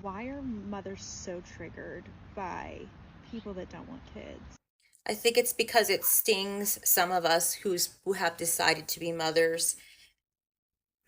Why are mothers so triggered by people that don't want kids? I think it's because it stings some of us who have decided to be mothers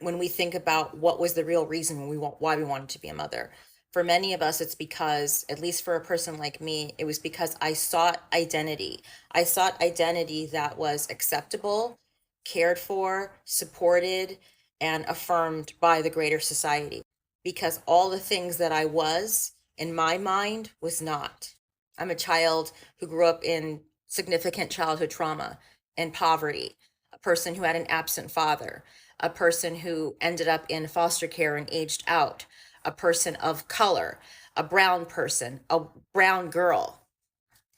when we think about what was the real reason why we wanted to be a mother. For many of us, it's because, at least for a person like me, it was because I sought identity. I sought identity that was acceptable, cared for, supported, and affirmed by the greater society. Because all the things that I was, in my mind, was not. I'm a child who grew up in significant childhood trauma and poverty, a person who had an absent father, a person who ended up in foster care and aged out, a person of color, a brown person, a brown girl.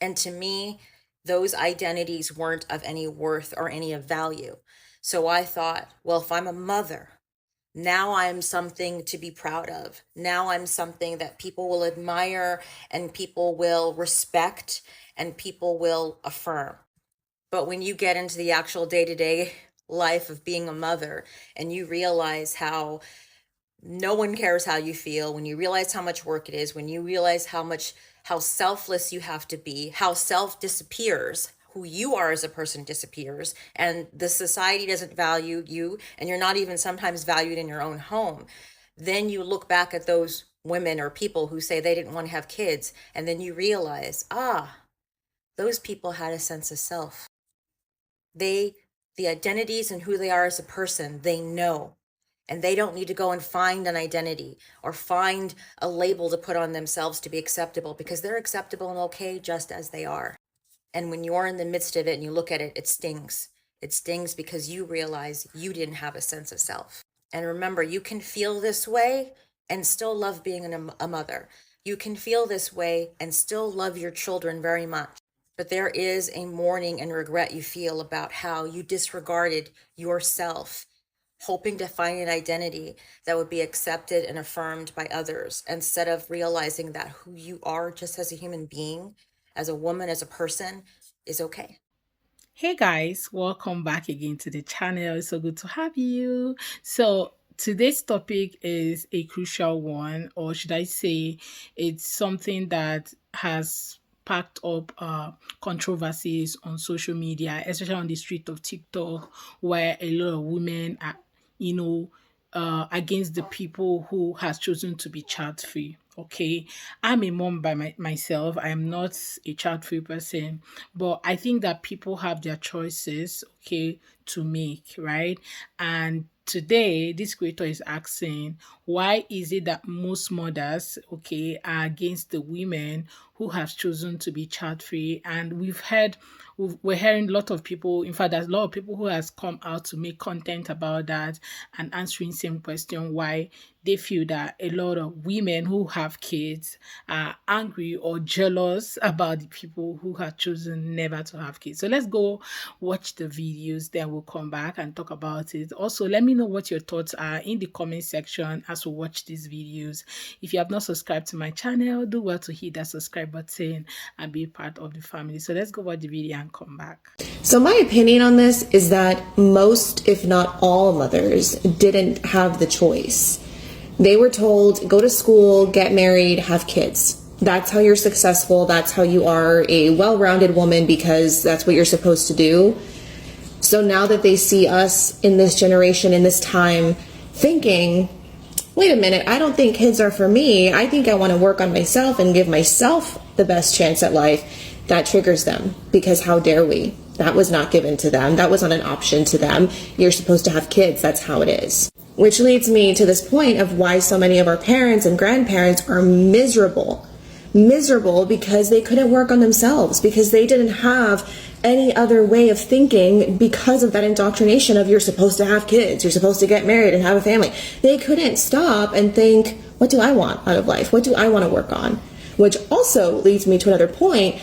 And to me, those identities weren't of any worth or any of value. So I thought, well, if I'm a mother, now I'm something to be proud of. Now I'm something that people will admire and people will respect and people will affirm. But when you get into the actual day-to-day life of being a mother and you realize how no one cares how you feel, when you realize how much work it is, when you realize how selfless you have to be, how self disappears, who you are as a person disappears, and the society doesn't value you, and you're not even sometimes valued in your own home, then you look back at those women or people who say they didn't want to have kids, and then you realize, those people had a sense of self. They, the identities and who they are as a person, they know. And they don't need to go and find an identity or find a label to put on themselves to be acceptable, because they're acceptable and okay just as they are. And when you're in the midst of it and you look at it, it stings. It stings because you realize you didn't have a sense of self. And remember, you can feel this way and still love being a mother. You can feel this way and still love your children very much. But there is a mourning and regret you feel about how you disregarded yourself, hoping to find an identity that would be accepted and affirmed by others, instead of realizing that who you are just as a human being, as a woman, as a person, is okay. Hey guys, welcome back again to the channel. It's so good to have you. So, today's topic is a crucial one, or should I say, it's something that has packed up controversies on social media, especially on the street of TikTok, where a lot of women are, you know, against the people who has chosen to be child free. Okay, I'm a mom by myself. I'm not a child free person, but I think that people have their choices, okay, to make, right? And today, this creator is asking, why is it that most mothers, okay, are against the women who have chosen to be child free? And we're hearing a lot of people, in fact, there's a lot of people who has come out to make content about that and answering same question, why they feel that a lot of women who have kids are angry or jealous about the people who have chosen never to have kids. So let's go watch the videos, then we'll come back and talk about it. Also, let me know what your thoughts are in the comment section as we watch these videos. If you have not subscribed to my channel, do well to hit that subscribe button and be part of the family. So let's go watch the video and come back. So my opinion on this is that most, if not all, mothers didn't have the choice. They were told, go to school, get married, have kids. That's how you're successful. That's how you are a well-rounded woman, because that's what you're supposed to do. So now that they see us in this generation, in this time, thinking, wait a minute, I don't think kids are for me. I think I want to work on myself and give myself the best chance at life. That triggers them, because how dare we? That was not given to them. That was not an option to them. You're supposed to have kids. That's how it is. Which leads me to this point of why so many of our parents and grandparents are miserable. Miserable because they couldn't work on themselves, because they didn't have any other way of thinking because of that indoctrination of you're supposed to have kids, you're supposed to get married and have a family. They couldn't stop and think, what do I want out of life? What do I want to work on? Which also leads me to another point,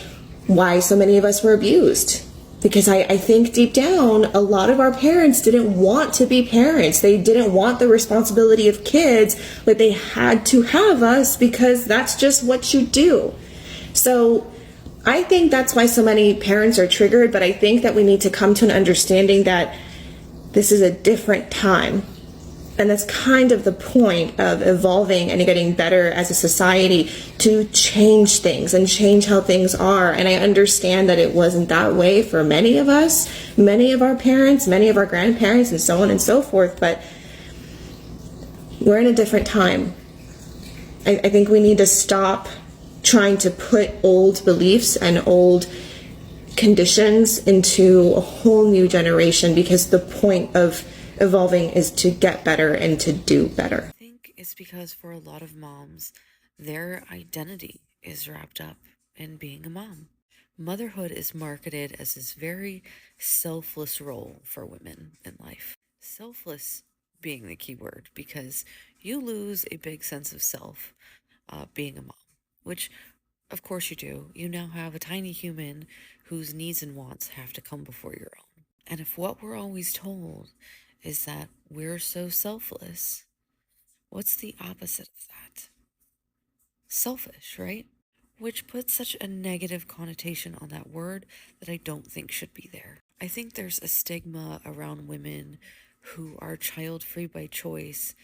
why so many of us were abused. Because I think deep down, a lot of our parents didn't want to be parents. They didn't want the responsibility of kids, but they had to have us because that's just what you do. So I think that's why so many parents are triggered, but I think that we need to come to an understanding that this is a different time. And that's kind of the point of evolving and getting better as a society, to change things and change how things are. And I understand that it wasn't that way for many of us, many of our parents, many of our grandparents, and so on and so forth. But we're in a different time. I think we need to stop trying to put old beliefs and old conditions into a whole new generation, because the point of evolving is to get better and to do better. I think it's because for a lot of moms, their identity is wrapped up in being a mom. Motherhood is marketed as this very selfless role for women in life. Selfless being the key word, because you lose a big sense of self being a mom, which of course you do. You now have a tiny human whose needs and wants have to come before your own. And if what we're always told is that we're so selfless, what's the opposite of that? Selfish, right? Which puts such a negative connotation on that word that I don't think should be there. I think there's a stigma around women who are child-free by choice.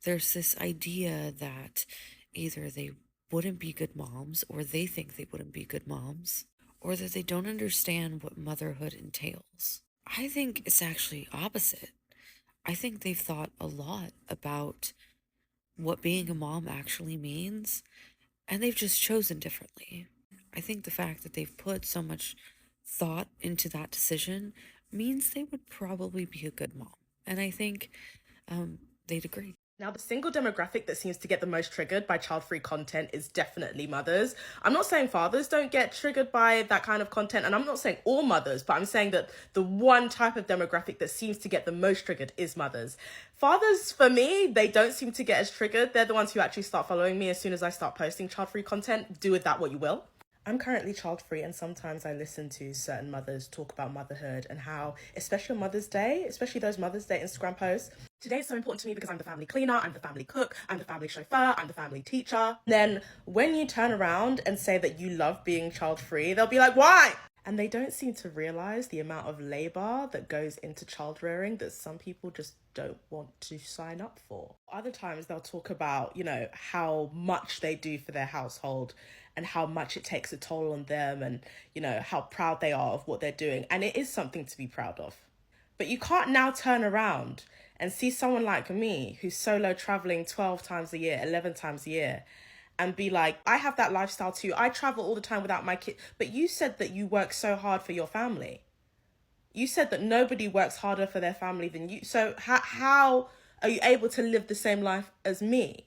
There's this idea that either they wouldn't be good moms, or they think they wouldn't be good moms, or that they don't understand what motherhood entails. I think it's actually opposite. I think they've thought a lot about what being a mom actually means, and they've just chosen differently. I think the fact that they've put so much thought into that decision means they would probably be a good mom. And I think they'd agree. Now, the single demographic that seems to get the most triggered by child-free content is definitely mothers. I'm not saying fathers don't get triggered by that kind of content, and I'm not saying all mothers, but I'm saying that the one type of demographic that seems to get the most triggered is mothers. Fathers, for me, they don't seem to get as triggered. They're the ones who actually start following me as soon as I start posting child-free content. Do with that what you will. I'm currently child-free, and sometimes I listen to certain mothers talk about motherhood and how, especially on Mother's Day, especially those Mother's Day Instagram posts, today is so important to me because I'm the family cleaner, I'm the family cook, I'm the family chauffeur, I'm the family teacher. Then when you turn around and say that you love being child-free, they'll be like, why? And they don't seem to realize the amount of labor that goes into child rearing that some people just don't want to sign up for. Other times they'll talk about, how much they do for their household and how much it takes a toll on them, and, how proud they are of what they're doing. And it is something to be proud of. But you can't now turn around and see someone like me who's solo traveling 12 times a year, 11 times a year, and be like, I have that lifestyle too. I travel all the time without my kid. But you said that you work so hard for your family. You said that nobody works harder for their family than you. So how are you able to live the same life as me?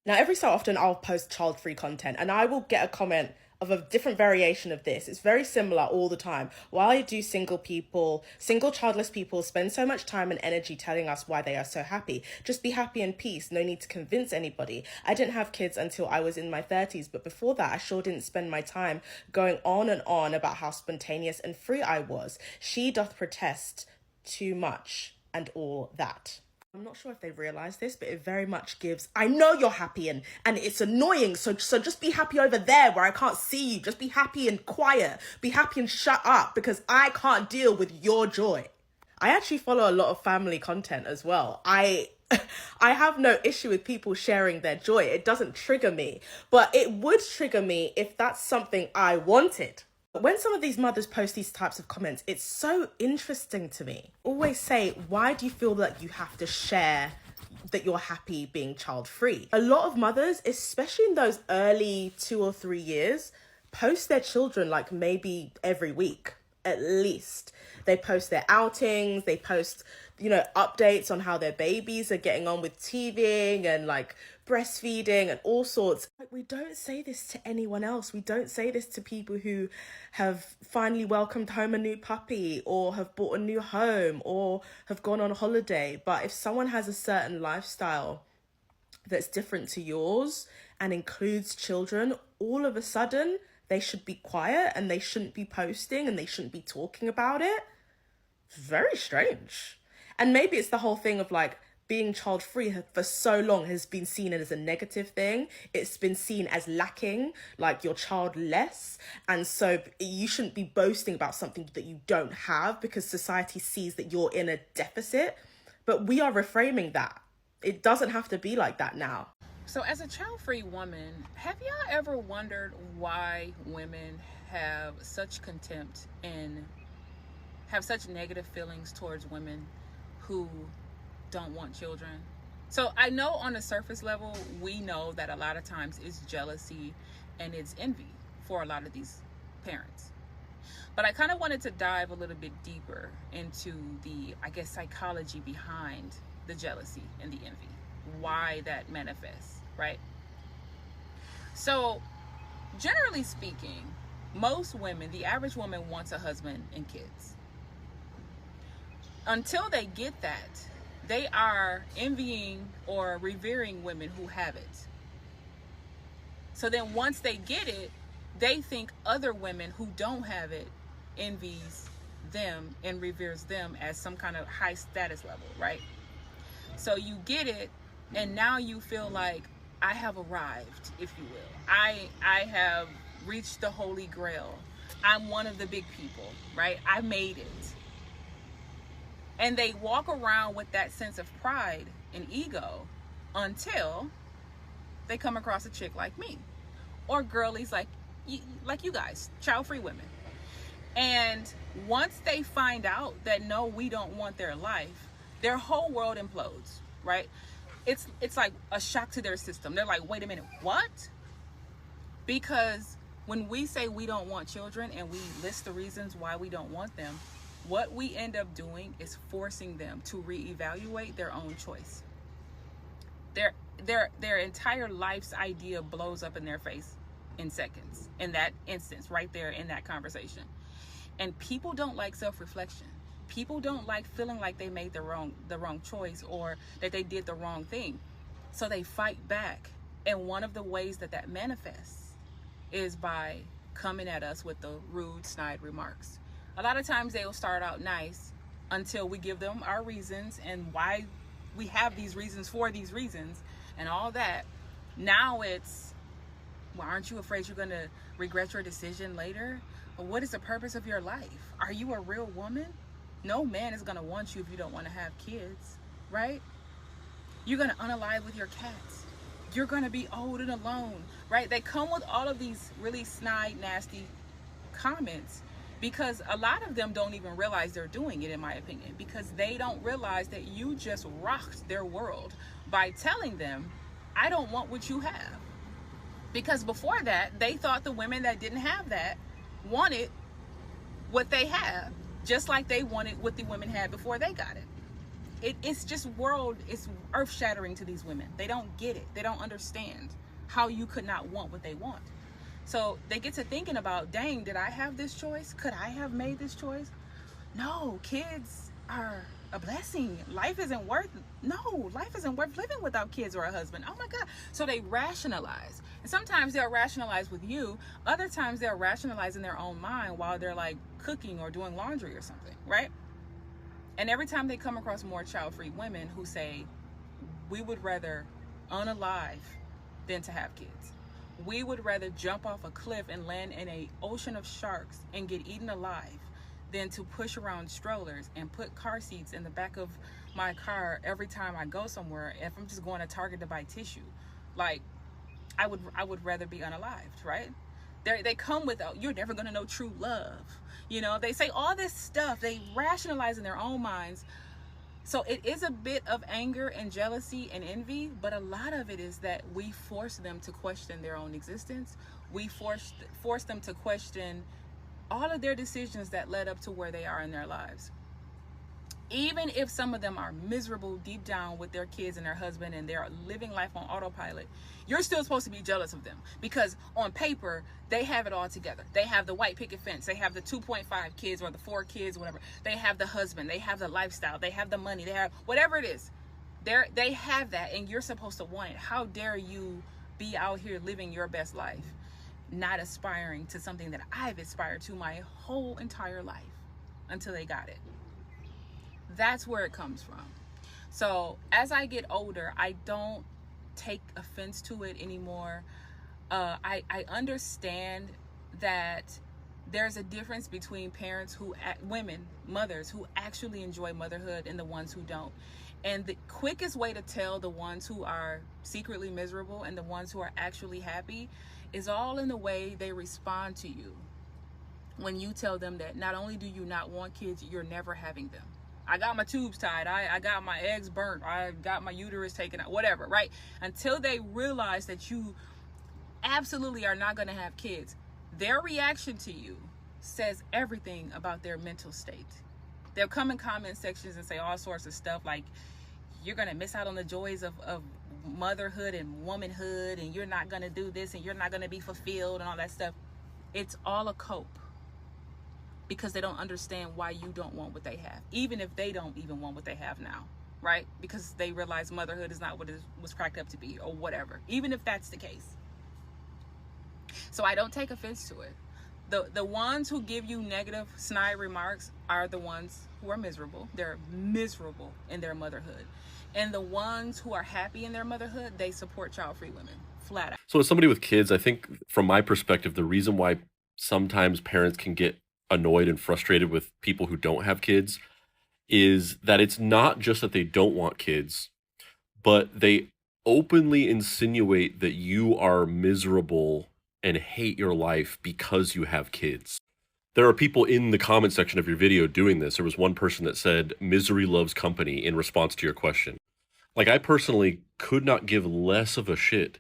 Now, every so often I'll post child-free content, and I will get a comment of a different variation of this. It's very similar all the time. Why do single childless people spend so much time and energy telling us why they are so happy? Just be happy in peace. No need to convince anybody. I didn't have kids until I was in my 30s, but before that, I sure didn't spend my time going on and on about how spontaneous and free I was. She doth protest too much and all that. I'm not sure if they realize this, but it very much gives, I know you're happy and it's annoying, so just be happy over there where I can't see you. Just be happy and quiet. Be happy and shut up, because I can't deal with your joy. I actually follow a lot of family content as well. I have no issue with people sharing their joy. It doesn't trigger me, but it would trigger me if that's something I wanted. When some of these mothers post these types of comments, it's so interesting to me. Always say, why do you feel that you have to share that you're happy being child-free? A lot of mothers, especially in those early 2 or 3 years, post their children like maybe every week, at least. They post their outings, they post, updates on how their babies are getting on with teething and like breastfeeding and all sorts. We don't say this to anyone else. We don't say this to people who have finally welcomed home a new puppy or have bought a new home or have gone on holiday. But if someone has a certain lifestyle that's different to yours and includes children, all of a sudden they should be quiet and they shouldn't be posting and they shouldn't be talking about it. It's very strange. And maybe it's the whole thing of like, being child-free for so long has been seen as a negative thing. It's been seen as lacking, like you're childless. And so you shouldn't be boasting about something that you don't have because society sees that you're in a deficit. But we are reframing that. It doesn't have to be like that now. So as a child-free woman, have y'all ever wondered why women have such contempt and have such negative feelings towards women who don't want children? So I know on the surface level, we know that a lot of times it's jealousy and it's envy for a lot of these parents. But I kind of wanted to dive a little bit deeper into the, I guess, psychology behind the jealousy and the envy, why that manifests, right? So generally speaking, most women, the average woman wants a husband and kids. Until they get that, they are envying or revering women who have it. So then once they get it, they think other women who don't have it envies them and reveres them as some kind of high status level, right? So you get it, and now you feel like, I have arrived, if you will. I have reached the holy grail. I'm one of the big people, right? I made it. And they walk around with that sense of pride and ego until they come across a chick like me, or girlies like you guys, child-free women. And once they find out that no, we don't want their life, their whole world implodes, right? It's like a shock to their system. They're like, wait a minute, what? Because when we say we don't want children and we list the reasons why we don't want them, what we end up doing is forcing them to reevaluate their own choice. Their entire life's idea blows up in their face in seconds, in that instance, right there in that conversation. And people don't like self-reflection. People don't like feeling like they made the wrong choice or that they did the wrong thing. So they fight back. And one of the ways that manifests is by coming at us with the rude, snide remarks. A lot of times they'll start out nice until we give them our reasons and why we have these reasons for these reasons and all that. Now it's, well, aren't you afraid you're going to regret your decision later? Well, what is the purpose of your life? Are you a real woman? No man is going to want you if you don't want to have kids, right? You're going to unalive with your cats. You're going to be old and alone, right? They come with all of these really snide, nasty comments because a lot of them don't even realize they're doing it, in my opinion, because they don't realize that you just rocked their world by telling them, I don't want what you have. Because before that, they thought the women that didn't have that wanted what they have, just like they wanted what the women had before they got it. It's earth-shattering to these women. They don't get it. They don't understand how you could not want what they want. So they get to thinking about, dang, did I have this choice? Could I have made this choice? No, kids are a blessing. Life isn't worth living without kids or a husband. Oh my God. So they rationalize. And sometimes they'll rationalize with you. Other times they'll rationalize in their own mind while they're like cooking or doing laundry or something, right? And every time they come across more child-free women who say, we would rather unalive than to have kids. We would rather jump off a cliff and land in an ocean of sharks and get eaten alive than to push around strollers and put car seats in the back of my car every time I go somewhere. If I'm just going to Target to buy tissue, like I would rather be unalived, right? They come with, you're never going to know true love. You know, they say all this stuff. They rationalize in their own minds. So it is a bit of anger and jealousy and envy, but a lot of it is that we force them to question their own existence. We force them to question all of their decisions that led up to where they are in their lives. Even if some of them are miserable deep down with their kids and their husband and they're living life on autopilot, you're still supposed to be jealous of them because on paper, they have it all together. They have the white picket fence. They have the 2.5 kids or the 4 kids, whatever. They have the husband. They have the lifestyle. They have the money. They have whatever it is. They have that and you're supposed to want it. How dare you be out here living your best life, not aspiring to something that I've aspired to my whole entire life until they got it. That's where it comes from. So as I get older, I don't take offense to it anymore. I understand that there's a difference between parents mothers who actually enjoy motherhood and the ones who don't. And the quickest way to tell the ones who are secretly miserable and the ones who are actually happy is all in the way they respond to you. When you tell them that not only do you not want kids, you're never having them. I got my tubes tied. I got my eggs burnt. I got my uterus taken out, whatever, right? Until they realize that you absolutely are not going to have kids, their reaction to you says everything about their mental state. They'll come in comment sections and say all sorts of stuff like, you're going to miss out on the joys of motherhood and womanhood, and you're not going to do this, and you're not going to be fulfilled, and all that stuff. It's all a cope, because they don't understand why you don't want what they have, even if they don't even want what they have now, right? Because they realize motherhood is not what it was cracked up to be, or whatever, even if that's the case. So I don't take offense to it. The ones who give you negative snide remarks are the ones who are miserable. They're miserable in their motherhood. And the ones who are happy in their motherhood, they support child-free women, flat out. So as somebody with kids, I think from my perspective, the reason why sometimes parents can get annoyed and frustrated with people who don't have kids is that it's not just that they don't want kids, but they openly insinuate that you are miserable and hate your life because you have kids. There are people in the comment section of your video doing this. There was one person that said, "Misery loves company," in response to your question. Like, I personally could not give less of a shit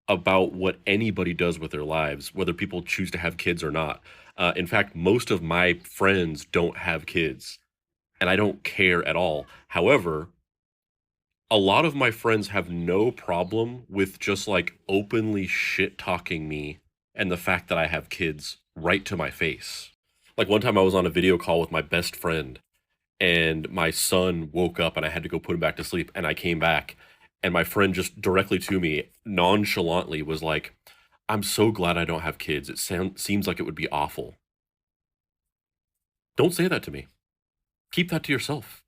about what anybody does with their lives, whether people choose to have kids or not. In fact, most of my friends don't have kids, and I don't care at all. However, a lot of my friends have no problem with just like openly shit talking me and the fact that I have kids right to my face. Like one time I was on a video call with my best friend, and my son woke up and I had to go put him back to sleep, and I came back and my friend just directly to me nonchalantly was like, "I'm so glad I don't have kids. It seems like it would be awful." Don't say that to me. Keep that to yourself.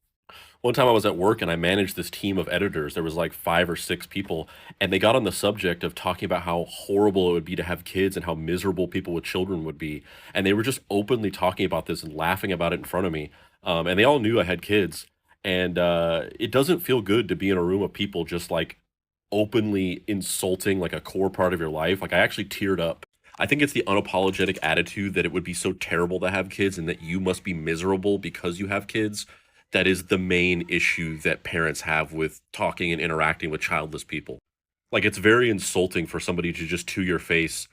One time I was at work and I managed this team of editors. There was like 5 or 6 people, and they got on the subject of talking about how horrible it would be to have kids and how miserable people with children would be. And they were just openly talking about this and laughing about it in front of me. And they all knew I had kids. And it doesn't feel good to be in a room of people just like openly insulting like a core part of your life. Like I actually teared up. I think it's the unapologetic attitude that it would be so terrible to have kids and that you must be miserable because you have kids. That is the main issue that parents have with talking and interacting with childless people. Like, it's very insulting for somebody to just to your face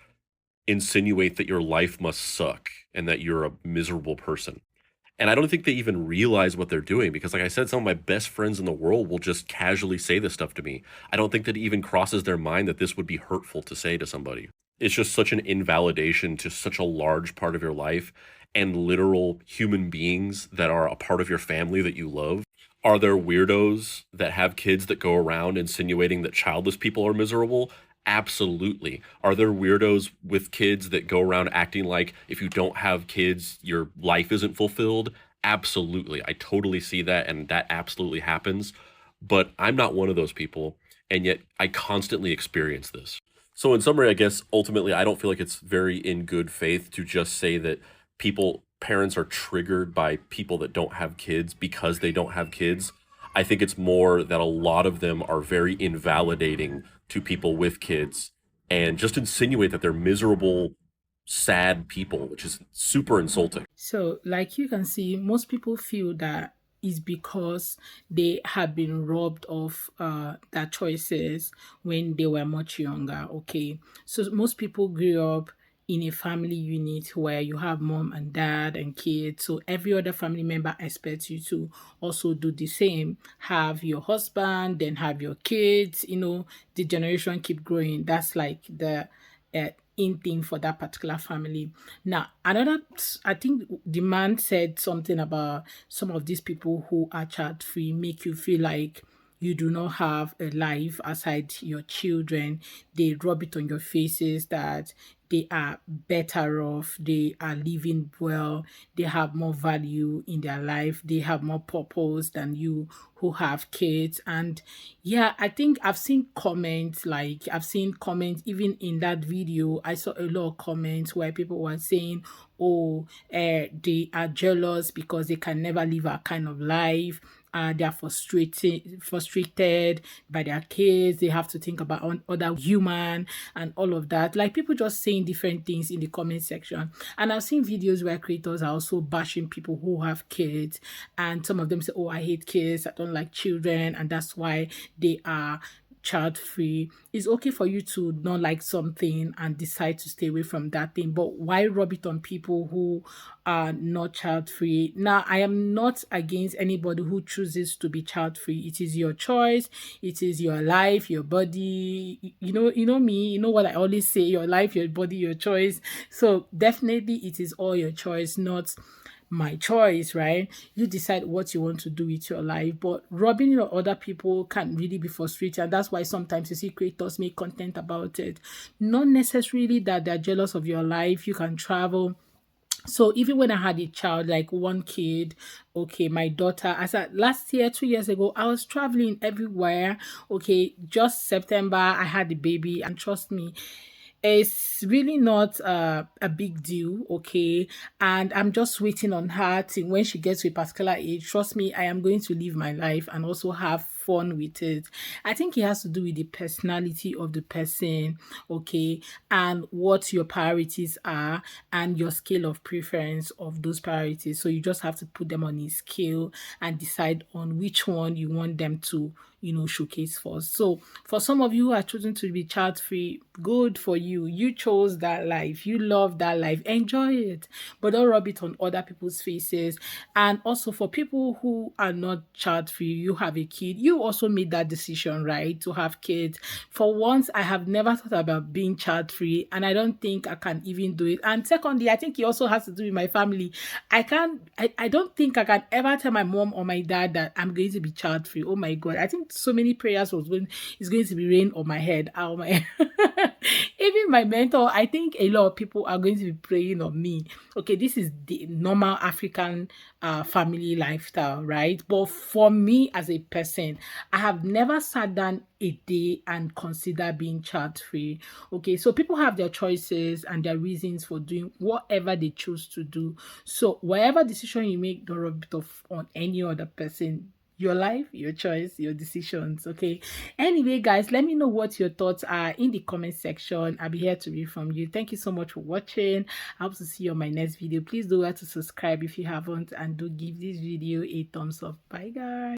insinuate that your life must suck and that you're a miserable person. And I don't think they even realize what they're doing because, like I said, some of my best friends in the world will just casually say this stuff to me. I don't think that it even crosses their mind that this would be hurtful to say to somebody. It's just such an invalidation to such a large part of your life and literal human beings that are a part of your family that you love. Are there weirdos that have kids that go around insinuating that childless people are miserable? Absolutely. Are there weirdos with kids that go around acting like if you don't have kids, your life isn't fulfilled? Absolutely. I totally see that, and that absolutely happens. But I'm not one of those people, and yet I constantly experience this. So in summary, I guess ultimately I don't feel like it's very in good faith to just say that parents are triggered by people that don't have kids because they don't have kids. I think it's more that a lot of them are very invalidating to people with kids and just insinuate that they're miserable, sad people, which is super insulting. So, like you can see, most people feel that is because they have been robbed of their choices when they were much younger. Okay, so most people grew up in a family unit where you have mom and dad and kids. So every other family member expects you to also do the same. Have your husband, then have your kids. The generation keep growing. That's like the in thing for that particular family. Now, I think the man said something about some of these people who are child free make you feel like you do not have a life aside your children. They rub it on your faces that they are better off, they are living well, they have more value in their life, they have more purpose than you who have kids. And yeah, I think I've seen comments even in that video. I saw a lot of comments where people were saying, oh, they are jealous because they can never live a kind of life. they are frustrated by their kids. They have to think about other human and all of that. Like people just saying different things in the comment section. And I've seen videos where creators are also bashing people who have kids, and some of them say, "Oh, I hate kids. I don't like children," and that's why they are child free. It's okay for you to not like something and decide to stay away from that thing, but why rub it on people who are not child free? Now, I am not against anybody who chooses to be child free. It is your choice. It is your life, your body. You know me. You know what I always say: your life, your body, your choice. So definitely, it is all your choice, not my choice, right? You decide what you want to do with your life, but robbing your other people can really be frustrating, and that's why sometimes you see creators make content about it. Not necessarily that they're jealous of your life. You can travel. So even when I had a child, like one kid, okay, my daughter, as at last year, 2 years ago, I was traveling everywhere. Okay, just September, I had the baby, and trust me, it's really not a big deal, okay? And I'm just waiting on her till when she gets to a particular age. Trust me, I am going to live my life and also have fun with it. I think it has to do with the personality of the person, okay, and what your priorities are and your scale of preference of those priorities. So you just have to put them on a scale and decide on which one you want them to, showcase first. So for some of you who are choosing to be child free, good for you. You chose that life. You love that life. Enjoy it, but don't rub it on other people's faces. And also for people who are not child free, you have a kid. You also made that decision, right, to have kids. For once, I have never thought about being child free, and I don't think I can even do it. And secondly, I think it also has to do with my family. I don't think I can ever tell my mom or my dad that I'm going to be child free. Oh my God. I think so many prayers is going to be rain on my head. Oh my even my mentor, I think a lot of people are going to be praying on me. Okay, this is the normal African family lifestyle, right? But for me as a person, I have never sat down a day and consider being child free. Okay, so people have their choices and their reasons for doing whatever they choose to do. So whatever decision you make, don't rub it off on any other person. Your life, your choice, your decisions, okay? Anyway, guys, let me know what your thoughts are in the comment section. I'll be here to read from you. Thank you so much for watching. I hope to see you on my next video. Please do to subscribe if you haven't, and do give this video a thumbs up. Bye, guys.